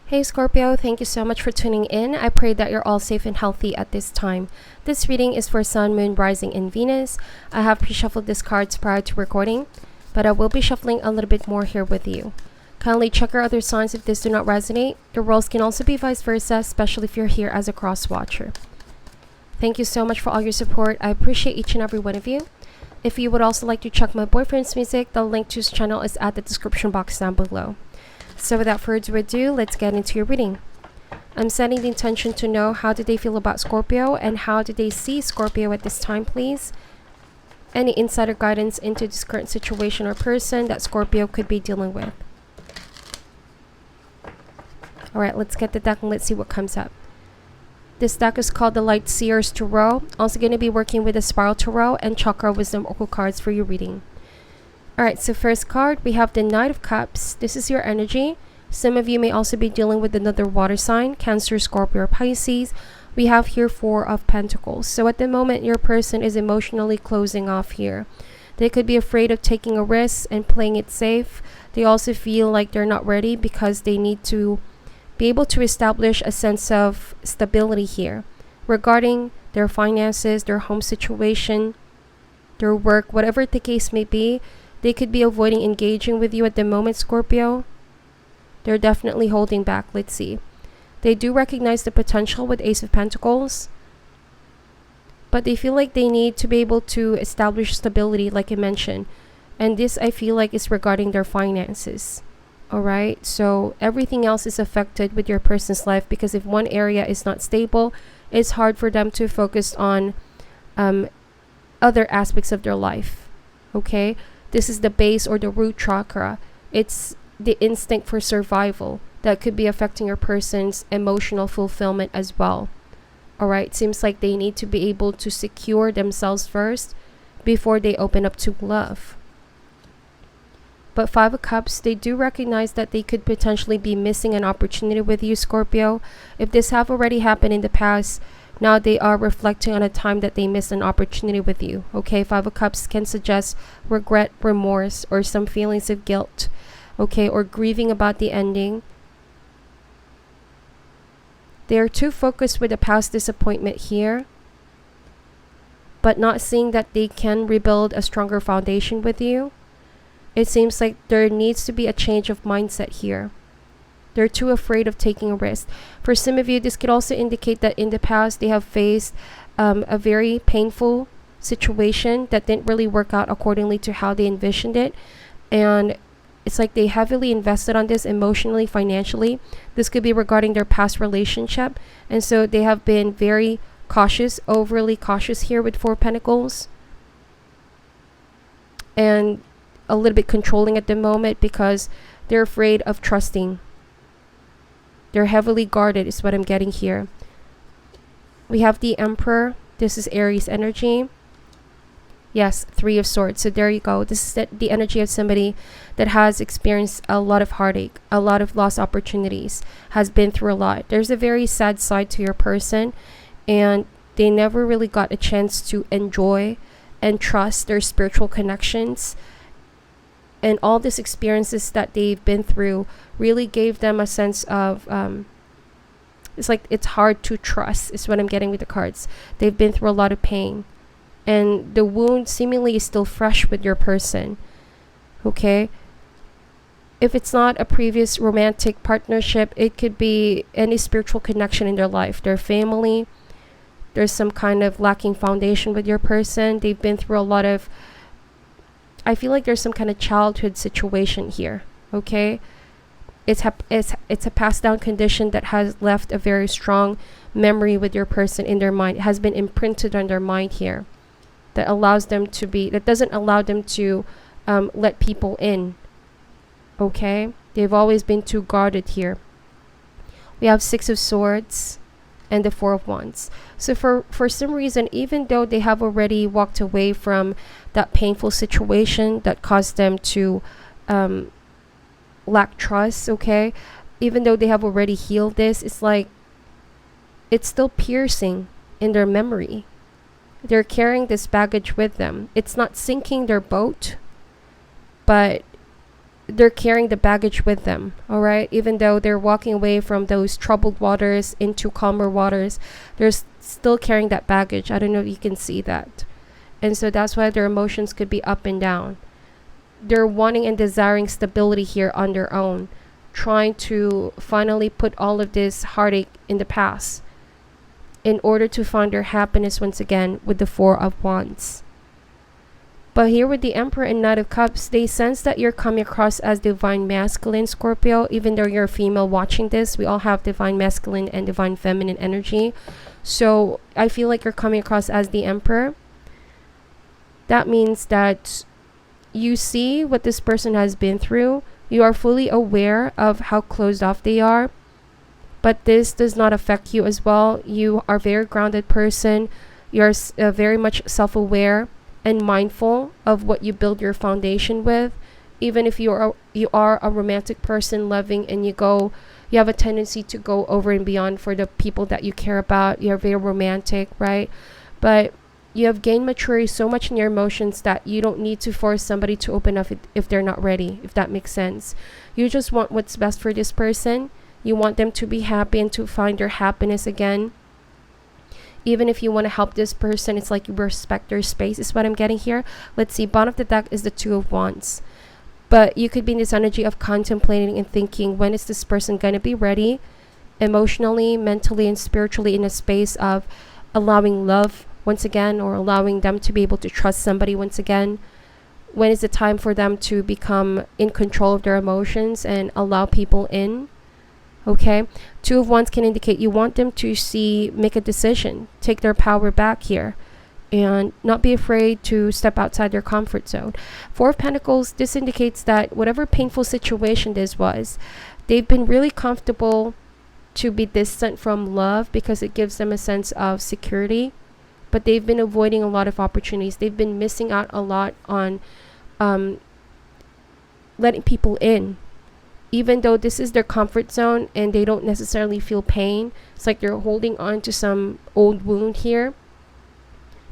Hey Scorpio, thank you so much for tuning in. I pray that you're all safe and healthy at this time. This reading is for Sun, Moon, Rising, and Venus. I have pre-shuffled these cards prior to recording, but I will be shuffling a little bit more here with you. Kindly check your other signs if this do not resonate. The roles can also be vice versa, especially if you're here as a cross watcher. Thank you so much for all your support. I appreciate each and every one of you. If you would also like to check my boyfriend's music, the link to his channel is at the description box down below. So without further ado, let's get into your reading. I'm setting the intention to know how do they feel about Scorpio and how do they see Scorpio at this time, please. Any insider guidance into this current situation or person that Scorpio could be dealing with. Alright, let's get the deck and let's see what comes up. This deck is called the Light Seers Tarot. Also going to be working with the Spiral Tarot and Chakra Wisdom Oracle cards for your reading. Alright, so first card, we have the Knight of Cups. This is your energy. Some of you may also be dealing with another water sign, Cancer, Scorpio, or Pisces. We have here Four of Pentacles. So at the moment, your person is emotionally closing off here. They could be afraid of taking a risk and playing it safe. They also feel like they're not ready because they need to be able to establish a sense of stability here regarding their finances, their home situation, their work, whatever the case may be. They could be avoiding engaging with you at the moment, Scorpio. They're definitely holding back. Let's see. They do recognize the potential with Ace of Pentacles, but they feel like they need to be able to establish stability, like I mentioned. And this, I feel like, is regarding their finances. Alright, so everything else is affected with your person's life because if one area is not stable, it's hard for them to focus on other aspects of their life. Okay? This is the base or the root chakra. It's the instinct for survival that could be affecting your person's emotional fulfillment as well. Alright, seems like they need to be able to secure themselves first before they open up to love. But Five of Cups, they do recognize that they could potentially be missing an opportunity with you, Scorpio. If this have already happened in the past, now they are reflecting on a time that they missed an opportunity with you. Okay, Five of Cups can suggest regret, remorse, or some feelings of guilt. Okay, or grieving about the ending. They are too focused with the past disappointment here, but not seeing that they can rebuild a stronger foundation with you. It seems like there needs to be a change of mindset here. They're too afraid of taking a risk. For some of you, this could also indicate that in the past, they have faced a very painful situation that didn't really work out accordingly to how they envisioned it. And it's like they heavily invested on this emotionally, financially. This could be regarding their past relationship. And so they have been very cautious, overly cautious here with Four of Pentacles. And a little bit controlling at the moment because they're afraid of trusting. They're heavily guarded is what I'm getting here. We have the Emperor. This is Aries energy. Yes, Three of Swords. So there you go. This is the energy of somebody that has experienced a lot of heartache, a lot of lost opportunities, has been through a lot. There's a very sad side to your person, and they never really got a chance to enjoy and trust their spiritual connections. And all these experiences that they've been through really gave them a sense of, it's like it's hard to trust is what I'm getting with the cards. They've been through a lot of pain. And the wound seemingly is still fresh with your person. Okay? If it's not a previous romantic partnership, it could be any spiritual connection in their life. Their family. There's some kind of lacking foundation with your person. They've been through a lot of, I feel like there's some kind of childhood situation here, okay? It's a passed down condition that has left a very strong memory with your person in their mind. It has been imprinted on their mind here that doesn't allow them to let people in, okay? They've always been too guarded here. We have Six of Swords and the Four of Wands. So for some reason, even though they have already walked away from that painful situation that caused them to lack trust, okay, even though they have already healed this, it's like it's still piercing in their memory. They're carrying this baggage with them. It's not sinking their boat, but they're carrying the baggage with them, all right? Even though they're walking away from those troubled waters into calmer waters, they're still carrying that baggage. I don't know if you can see that. And so that's why their emotions could be up and down. They're wanting and desiring stability here on their own, trying to finally put all of this heartache in the past in order to find their happiness once again with the Four of Wands. But here with the Emperor and Knight of Cups, they sense that you're coming across as divine masculine, Scorpio. Even though you're a female watching this, we all have divine masculine and divine feminine energy. So I feel like you're coming across as the Emperor. That means that you see what this person has been through. You are fully aware of how closed off they are. But this does not affect you as well. You are a very grounded person. You're very much self-aware and mindful of what you build your foundation with. Even if you are a romantic person, loving, and you have a tendency to go over and beyond for the people that you care about. You're very romantic, right? But you have gained maturity so much in your emotions that you don't need to force somebody to open up if they're not ready, if that makes sense. You just want what's best for this person. You want them to be happy and to find their happiness again. Even if you want to help this person, it's like you respect their space, is what I'm getting here. Let's see, bottom of the deck is the Two of Wands. But you could be in this energy of contemplating and thinking, when is this person going to be ready? Emotionally, mentally, and spiritually, in a space of allowing love once again, or allowing them to be able to trust somebody once again. When is the time for them to become in control of their emotions and allow people in? Okay, Two of Wands can indicate you want them to make a decision, take their power back here, and not be afraid to step outside their comfort zone. Four of Pentacles, this indicates that whatever painful situation this was, they've been really comfortable to be distant from love because it gives them a sense of security. But they've been avoiding a lot of opportunities. They've been missing out a lot on letting people in. Even though this is their comfort zone and they don't necessarily feel pain, it's like they're holding on to some old wound here,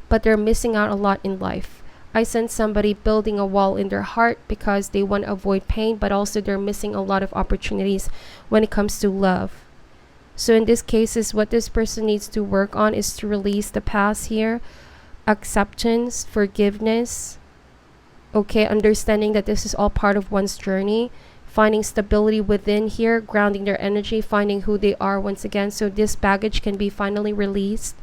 but they're missing out a lot in life. I sense somebody building a wall in their heart because they want to avoid pain, but also they're missing a lot of opportunities when it comes to love. So in this case, what this person needs to work on is to release the past here, acceptance, forgiveness, okay, understanding that this is all part of one's journey, finding stability within here, grounding their energy, finding who they are once again, so this baggage can be finally released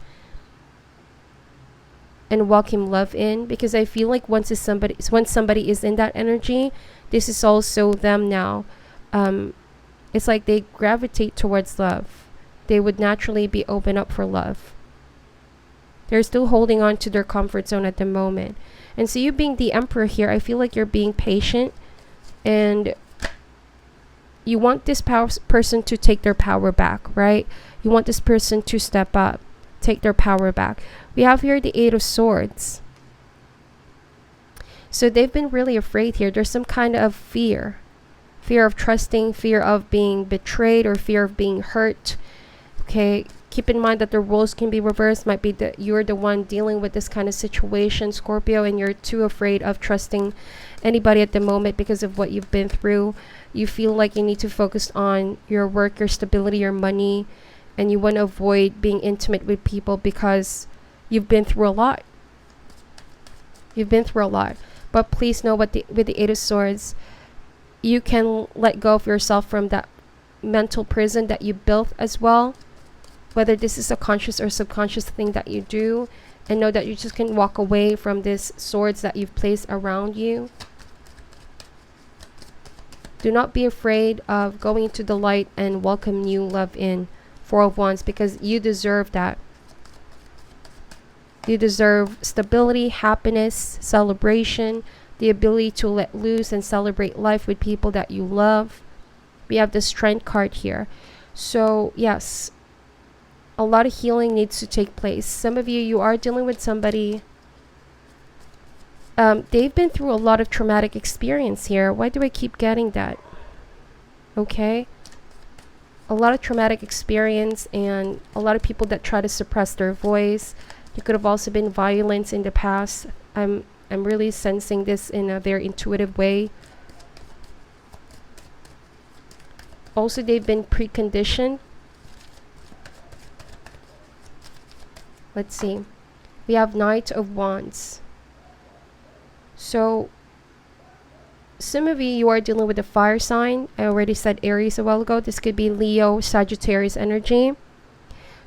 and welcome love in. Because I feel like once somebody is in that energy, this is also them now. It's like they gravitate towards love. They would naturally be open up for love. They're still holding on to their comfort zone at the moment. And so you being the Emperor here, I feel like you're being patient and you want this person to take their power back, right? You want this person to step up, take their power back. We have here the Eight of Swords. So they've been really afraid here. There's some kind of fear of trusting, fear of being betrayed, or fear of being hurt. Okay, keep in mind that the roles can be reversed. Might be that you're the one dealing with this kind of situation, Scorpio, and you're too afraid of trusting anybody at the moment because of what you've been through. You feel like you need to focus on your work, your stability, your money, and you want to avoid being intimate with people because you've been through a lot. You've been through a lot. But please know with the Eight of Swords, you can let go of yourself from that mental prison that you built as well, whether this is a conscious or subconscious thing that you do, and know that you just can walk away from these swords that you've placed around you. Do not be afraid of going into the light and welcome new love in, Four of Wands, because you deserve that. You deserve stability, happiness, celebration, the ability to let loose and celebrate life with people that you love. We have the Strength card here. So yes, a lot of healing needs to take place. Some of you are dealing with somebody. They've been through a lot of traumatic experience here. Why do I keep getting that? Okay. A lot of traumatic experience and a lot of people that try to suppress their voice. There could have also been violence in the past. I'm really sensing this in a very intuitive way. Also, they've been preconditioned. Let's see. We have Knight of Wands. So, some of you are dealing with a fire sign. I already said Aries a while ago. This could be Leo, Sagittarius energy.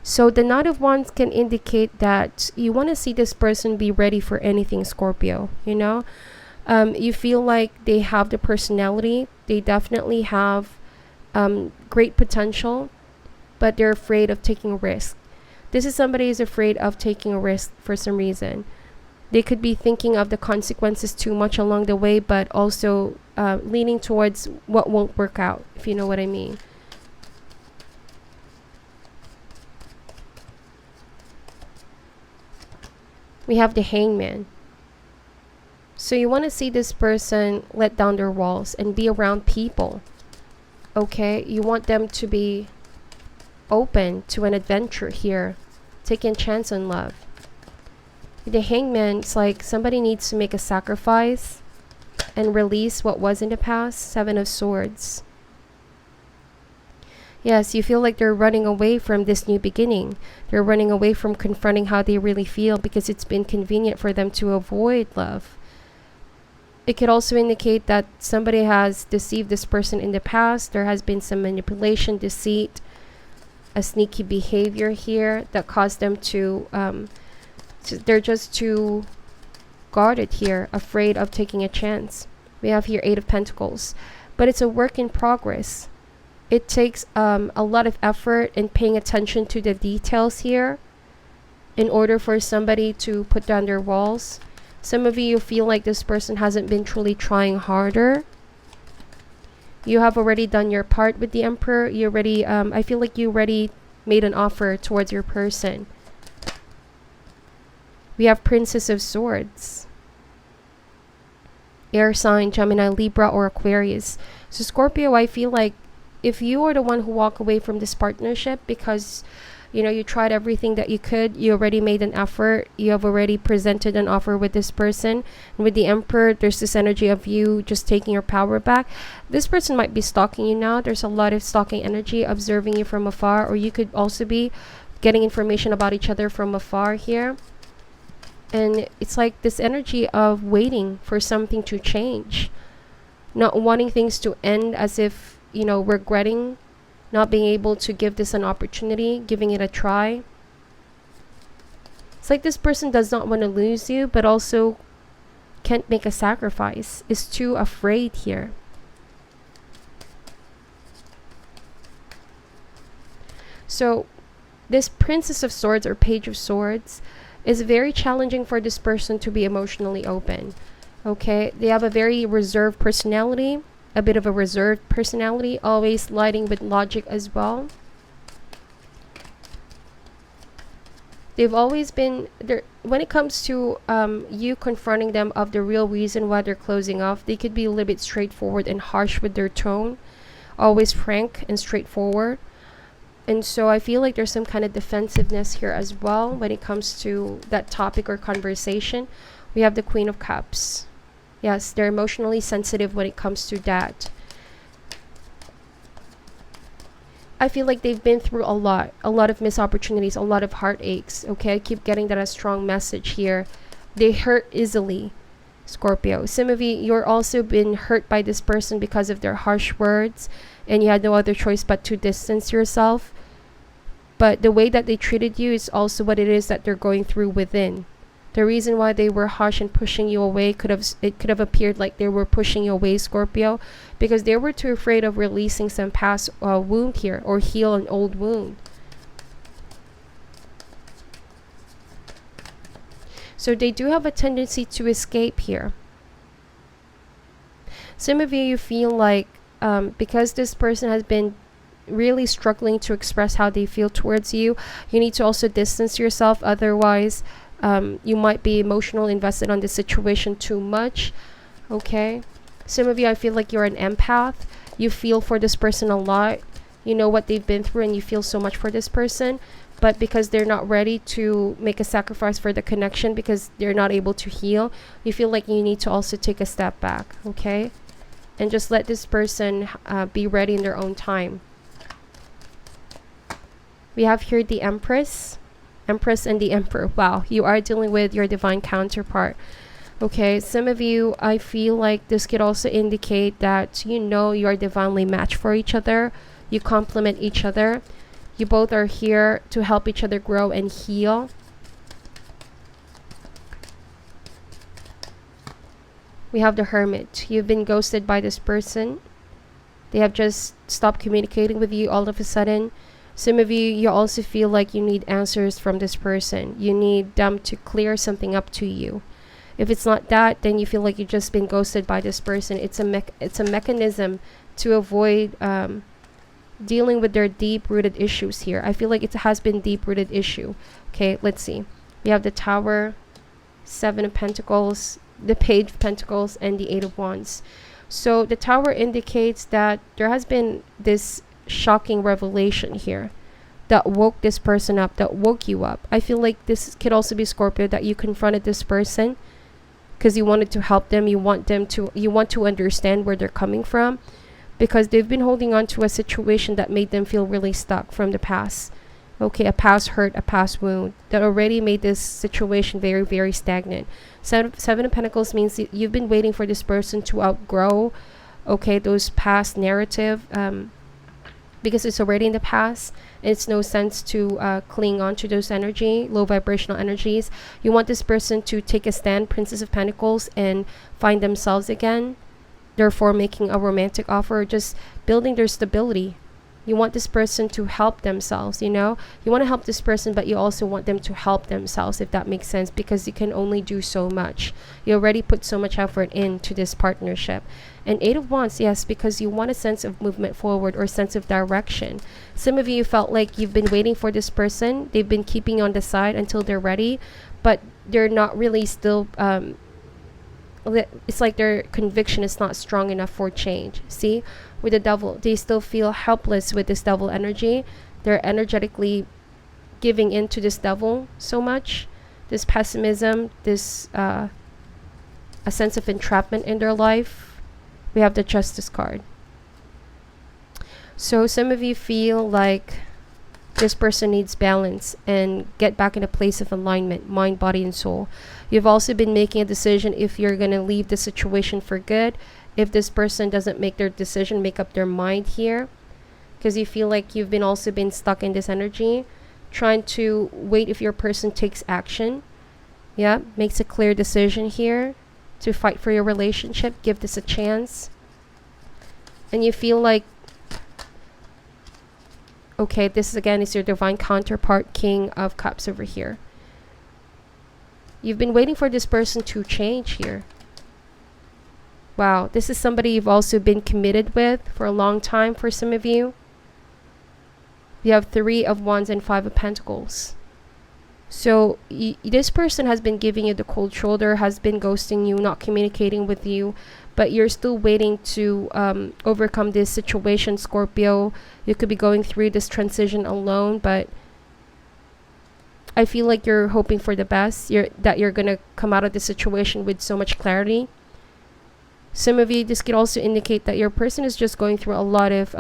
So the Knight of Wands can indicate that you want to see this person be ready for anything, Scorpio. You know, you feel like they have the personality. They definitely have great potential, but they're afraid of taking a risk. This is somebody who's afraid of taking a risk for some reason. They could be thinking of the consequences too much along the way, but also leaning towards what won't work out, if you know what I mean. We have the Hangman. So you want to see this person let down their walls and be around people. Okay, you want them to be open to an adventure here, taking a chance on love. The Hangman, it's like somebody needs to make a sacrifice and release what was in the past. Seven of Swords. Yes, you feel like they're running away from this new beginning. They're running away from confronting how they really feel because it's been convenient for them to avoid love. It could also indicate that somebody has deceived this person in the past. There has been some manipulation, deceit, a sneaky behavior here that caused them to they're just too guarded here, afraid of taking a chance. We have here Eight of Pentacles, but it's a work in progress. It takes a lot of effort and paying attention to the details here in order for somebody to put down their walls. Some of you feel like this person hasn't been truly trying harder. You have already done your part with the Emperor. You already, I feel like you already made an offer towards your person. We have Princess of Swords. Air sign, Gemini, Libra, or Aquarius. So Scorpio, I feel like if you are the one who walk away from this partnership because, you know, you tried everything that you could, you already made an effort, you have already presented an offer with this person, and with the Emperor, there's this energy of you just taking your power back. This person might be stalking you now. There's a lot of stalking energy, observing you from afar, or you could also be getting information about each other from afar here. And it's like this energy of waiting for something to change, not wanting things to end, as if, you know, regretting not being able to give this an opportunity, giving it a try. It's like this person does not want to lose you, but also can't make a sacrifice, is too afraid here. So this Princess of Swords or Page of Swords is very challenging for this person to be emotionally open. Okay, they have a very reserved personality, a bit of a reserved personality, always lighting with logic as well. They've always been there when it comes to you confronting them of the real reason why they're closing off. They could be a little bit straightforward and harsh with their tone, always frank and straightforward. And so I feel like there's some kind of defensiveness here as well when it comes to that topic or conversation. We have the Queen of Cups. Yes, they're emotionally sensitive when it comes to that. I feel like they've been through a lot of missed opportunities, a lot of heartaches. Okay, I keep getting that a strong message here. They hurt easily, Scorpio. Some of you, you're also been hurt by this person because of their harsh words, and you had no other choice but to distance yourself. But the way that they treated you is also what it is that they're going through within. The reason why they were harsh and pushing you away could have appeared like they were pushing you away, Scorpio, because they were too afraid of releasing some past wound here or heal an old wound. So they do have a tendency to escape here. Some of you feel like because this person has been really struggling to express how they feel towards you, you need to also distance yourself. Otherwise, you might be emotionally invested on the situation too much. Okay, some of you, I feel like you're an empath. You feel for this person a lot. You know what they've been through and you feel so much for this person, but because they're not ready to make a sacrifice for the connection, because they're not able to heal, you feel like you need to also take a step back. Okay, and just let this person be ready in their own time. We have here the Empress and the Emperor. Wow, you are dealing with your divine counterpart. Okay, some of you, I feel like this could also indicate that you know you are divinely matched for each other. You complement each other. You both are here to help each other grow and heal. We have the Hermit. You've been ghosted by this person. They have just stopped communicating with you all of a sudden. Some of you, you also feel like you need answers from this person. You need them to clear something up to you. If it's not that, then you feel like you've just been ghosted by this person. It's a mechanism to avoid dealing with their deep-rooted issues here. I feel like it has been deep-rooted issue. Okay, let's see. We have the Tower, 7 of Pentacles, the Page of Pentacles, and the 8 of Wands. So the Tower indicates that there has been this shocking revelation here that woke this person up, that woke you up. I feel like this could also be Scorpio, that you confronted this person because you wanted to help them. You want to understand where they're coming from, because they've been holding on to a situation that made them feel really stuck from the past. Okay, a past hurt, a past wound that already made this situation very, very stagnant. Seven of Pentacles means that you've been waiting for this person to outgrow, okay, those past narrative, because it's already in the past. It's no sense to cling on to those low vibrational energies. You want this person to take a stand, Princess of Pentacles, and find themselves again, therefore making a romantic offer, just building their stability. You want this person to help themselves, you know? You want to help this person, but you also want them to help themselves, if that makes sense, because you can only do so much. You already put so much effort into this partnership. And 8 of Wands, yes, because you want a sense of movement forward or sense of direction. Some of you felt like you've been waiting for this person. They've been keeping on the side until they're ready, but they're not really still... it's like their conviction is not strong enough for change. See, with the Devil, they still feel helpless with this Devil energy. They're energetically giving in to this Devil so much, this pessimism, this a sense of entrapment in their life. We have the Justice card. So some of you feel like this person needs balance and get back in a place of alignment, mind, body, and soul. You've also been making a decision if you're going to leave the situation for good. If this person doesn't make their decision, make up their mind here, because you feel like you've been also been stuck in this energy, trying to wait if your person takes action. Yeah, makes a clear decision here to fight for your relationship. Give this a chance. And you feel like, okay, this again is your divine counterpart, King of Cups over here. You've been waiting for this person to change here. Wow, this is somebody you've also been committed with for a long time for some of you. You have 3 of Wands and 5 of Pentacles. So this person has been giving you the cold shoulder, has been ghosting you, not communicating with you, but you're still waiting to overcome this situation, Scorpio. You could be going through this transition alone, but I feel like you're hoping for the best, that you're going to come out of this situation with so much clarity. Some of you, this could also indicate that your person is just going through a lot of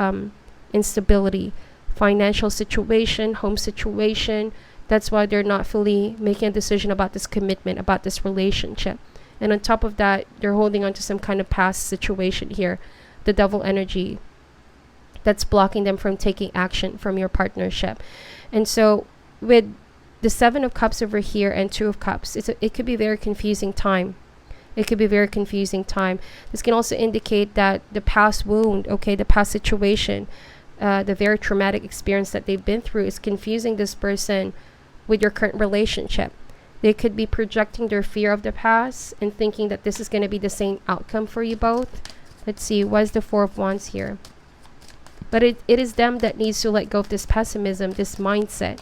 instability, financial situation, home situation. That's why they're not fully making a decision about this commitment, about this relationship. And on top of that, they're holding on to some kind of past situation here, the Devil energy, that's blocking them from taking action from your partnership. And so with the 7 of Cups over here and 2 of Cups, it could be a very confusing time. It could be a very confusing time. This can also indicate that the past wound, okay, the past situation, the very traumatic experience that they've been through is confusing this person with your current relationship. They could be projecting their fear of the past and thinking that this is going to be the same outcome for you both. Let's see, what is the 4 of Wands here? But it is them that needs to let go of this pessimism, this mindset,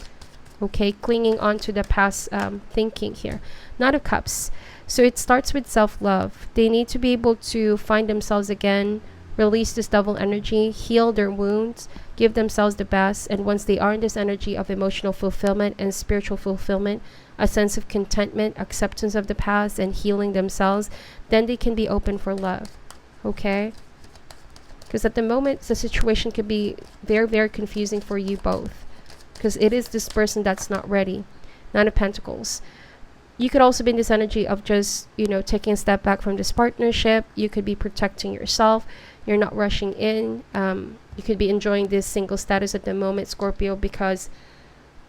okay, clinging on to the past thinking here. Knight of Cups. So it starts with self-love. They need to be able to find themselves again, release this Devil energy, heal their wounds, give themselves the best. And once they are in this energy of emotional fulfillment and spiritual fulfillment, a sense of contentment, acceptance of the past, and healing themselves, then they can be open for love. Okay? Because at the moment, the situation could be very, very confusing for you both. Because it is this person that's not ready. Nine of Pentacles. You could also be in this energy of just, you know, taking a step back from this partnership. You could be protecting yourself. You're not rushing in. You could be enjoying this single status at the moment, Scorpio, because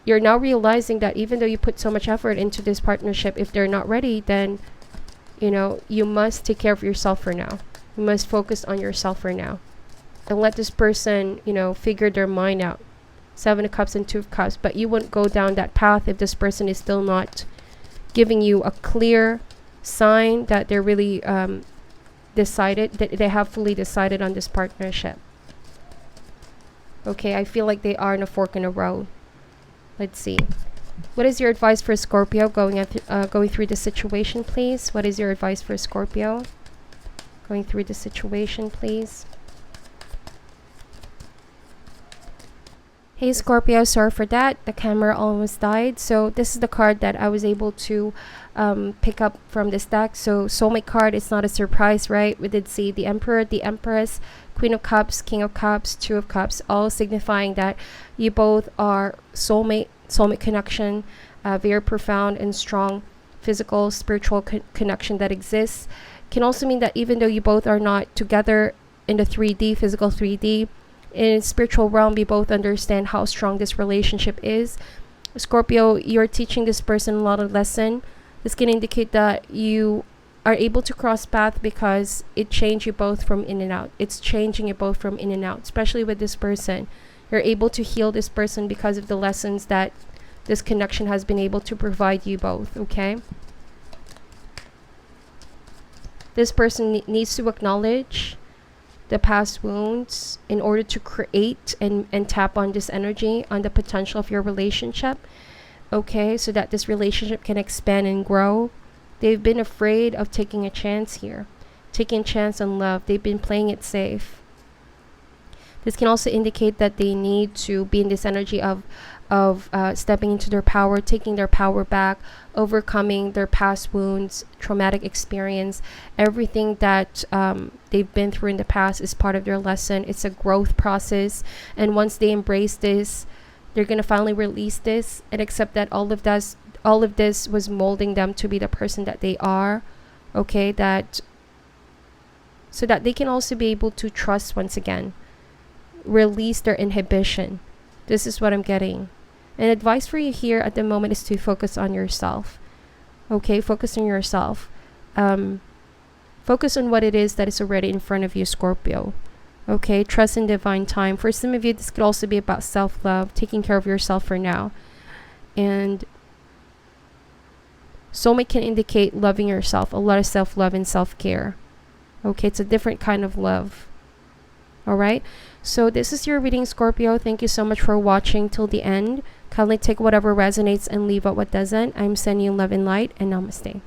you're now realizing that even though you put so much effort into this partnership, if they're not ready, then, you know, you must take care of yourself for now. You must focus on yourself for now. And let this person, you know, figure their mind out. Seven of Cups and Two of Cups. But you wouldn't go down that path if this person is still not giving you a clear sign that they're really decided, that they have fully decided on this partnership. Okay, I feel like they are in a fork in a road. Let's see. What is your advice for Scorpio going through the situation, please? What is your advice for Scorpio going through the situation, please? Hey Scorpio, sorry for that. The camera almost died. So this is the card that I was able to pick up from this deck. So Soulmate card is not a surprise, right? We did see the Emperor, the Empress, Queen of Cups, King of Cups, Two of Cups, all signifying that you both are soulmate connection, very profound and strong physical, spiritual connection that exists. Can also mean that even though you both are not together in the 3D, physical 3D, in spiritual realm, we both understand how strong this relationship is. Scorpio, you're teaching this person a lot of lesson. This can indicate that you are able to cross path because it changed you both from in and out. It's changing you both from in and out, especially with this person. You're able to heal this person because of the lessons that this connection has been able to provide you both, okay? This person needs to acknowledge the past wounds in order to create and tap on this energy, on the potential of your relationship, okay, so that this relationship can expand and grow. They've been afraid of taking a chance here, taking a chance on love. They've been playing it safe. This can also indicate that they need to be in this energy of stepping into their power, taking their power back, overcoming their past wounds, traumatic experience. Everything that they've been through in the past is part of their lesson. It's a growth process. And once they embrace this, they're going to finally release this and accept that all of this was molding them to be the person that they are. Okay, so that they can also be able to trust once again. Release their inhibition. This is what I'm getting. And advice for you here at the moment is to focus on yourself. Okay, focus on yourself. Focus on what it is that is already in front of you, Scorpio. Okay, trust in divine time. For some of you, this could also be about self-love, taking care of yourself for now. And soulmate can indicate loving yourself, a lot of self-love and self-care. Okay, it's a different kind of love. All right, so this is your reading, Scorpio. Thank you so much for watching till the end. Kindly take whatever resonates and leave out what doesn't. I'm sending you love and light, and namaste.